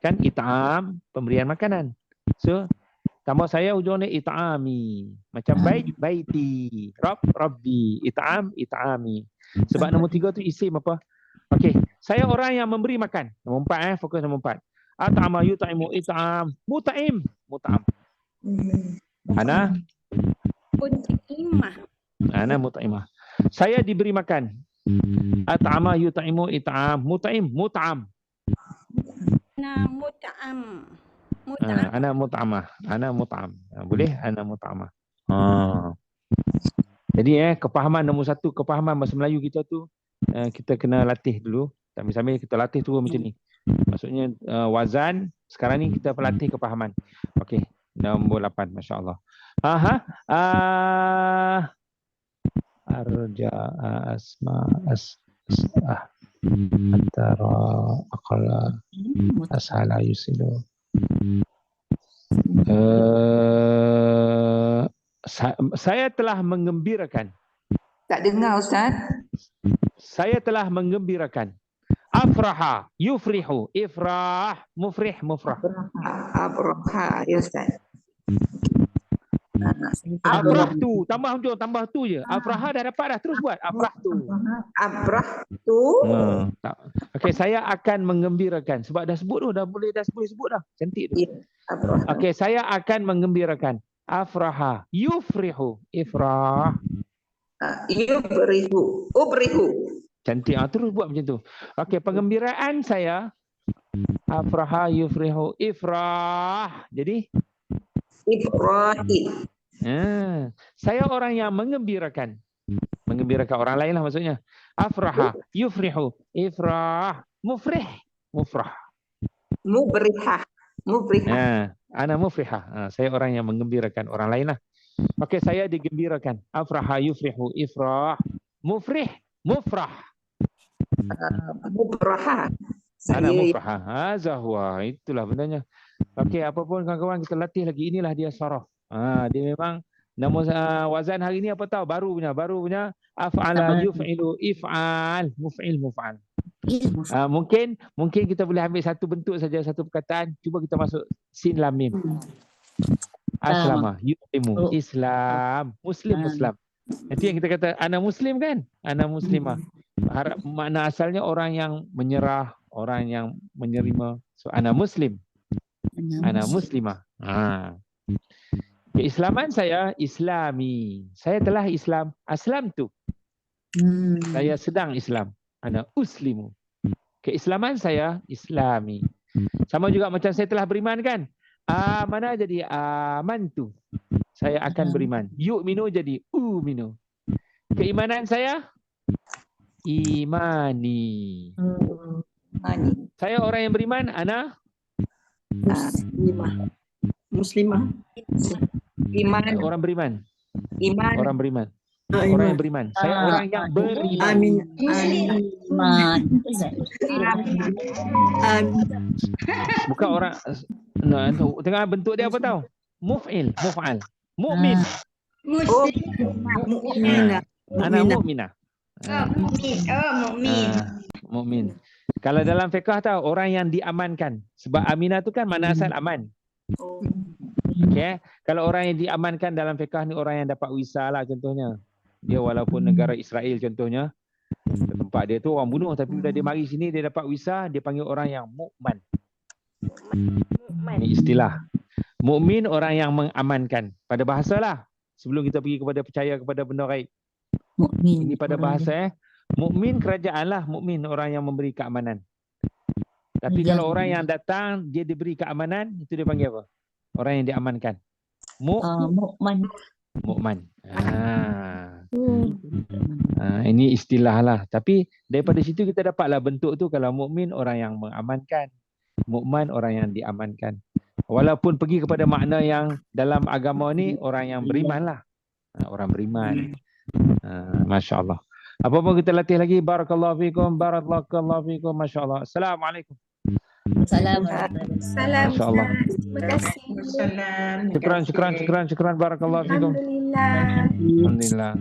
Kan it'am pemberian makanan. So tambah saya ujung ni it'ami. Macam baiti, rabbi, it'ami. Sebab nombor 3 tu isim apa? Okey, saya orang yang memberi makan. Nombor 4 fokus nombor 4. At'ama yut'imu it'am, mut'am. Ana mut'imah. Saya diberi makan. At'ama yut'imu it'am, mut'am. Ana mut'amah. Boleh ana mut'amah. Jadi kepahaman nombor satu, kepahaman bahasa Melayu kita tu kita kena latih dulu. Sambil-sambil kita latih tu macam ni. Maksudnya wazan, sekarang ni kita pelatih kepahaman. Okey, nombor 8, masya-Allah. Arja asma antara aqala ashala yusilu. Saya telah menggembirakan. Tak dengar Ustaz. Saya telah menggembirakan. Afraha, yufrihu, ifrah, mufrih, mufrah. Abraha, ya Ustaz. Afrahtu, tambah tu je. Afraha dah dapat dah, terus buat. Afrahtu. Abrahtu. Okey, saya akan menggembirakan. Sebab dah sebut tu, dah boleh sebut dah. Cantik tu. Okey, saya akan menggembirakan. Afraha, yufrihu, ifrah. Yubrihu. Ubrihu. Cantik. Terus buat macam tu. Okey, penggembiraan saya. Afraha, yufrihu, ifrah. Jadi? Ibrahim. Saya orang yang menggembirakan. Menggembirakan orang lain lah maksudnya. Afraha, yufrihu, ifrah, mufrih, mufrah. Mubrihah. Mubrihah. Ana mufrihah. Saya orang yang menggembirakan orang lain lah. Okey, saya digembirakan. Afraha, yufrihu, ifrah, mufrih, mufrah. Mubrahah. Ana mufrahah. Zahwa. Itulah bendanya. Okey, apapun kawan-kawan kita latih lagi. Inilah dia saraf. Dia memang nama wazan hari ni apa tahu? Baru punya af'ala, yuf'ilu, if'al, muf'il, muf'al. Mungkin kita boleh ambil satu bentuk saja, satu perkataan. Cuba kita masuk sin lam mim. Aslama, yuslimu, Islam, muslim, muslim. Itu yang kita kata ana muslim kan? Ana muslimah. Makna asalnya orang yang menyerah, orang yang menerima. So ana muslim. Ana muslimah. Keislaman saya islami. Saya telah Islam. Aslam tu. Saya sedang Islam. Ana uslimu. Keislaman saya islami. Sama juga macam saya telah beriman kan? Mana jadi amantu. Saya akan beriman. Yu'minu jadi uminu. Keimanan saya imani. Saya orang yang beriman, ana Muslimah. Iman. Orang beriman. Iman. Orang beriman. Orang yang beriman. Saya orang yang beriman. Amin. Bukan orang. Tengah bentuk dia apa tahu? Muf'il, muf'al. Mu'min. Mu'minah. Ana mu'minah. Mukmin. Mukmin. Kalau dalam fiqh tahu orang yang diamankan. Sebab aminah tu kan mana asal aman. Okey, kalau orang yang diamankan dalam fiqh ni orang yang dapat wisa lah contohnya. Dia walaupun negara Israel contohnya, tempat dia tu orang bunuh tapi bila dia mari sini dia dapat wisa, dia panggil orang yang mukman. Ini istilah. Mukmin orang yang mengamankan. Pada bahasa lah. Sebelum kita pergi kepada percaya kepada benda gaib. Mukmin. Ini pada bahasa mukmin kerajaan lah, mukmin orang yang memberi keamanan. Tapi kalau orang yang datang dia diberi keamanan, itu dia panggil apa? Orang yang diamankan. Mukman. Mukman. Ini istilah lah. Tapi daripada situ kita dapatlah bentuk tu. Kalau mukmin orang yang mengamankan, mukman orang yang diamankan. Walaupun pergi kepada makna yang dalam agama ni orang yang beriman lah. Orang beriman. Masya Allah. Apa pun kita latih lagi. Barakallahu fikum. Barakallahu fikum. Masya Allah. Assalamualaikum. Assalamualaikum. Masya Allah. Terima kasih. Salam. Syukran. Barakallahu fikum. Alhamdulillah. Alhamdulillah.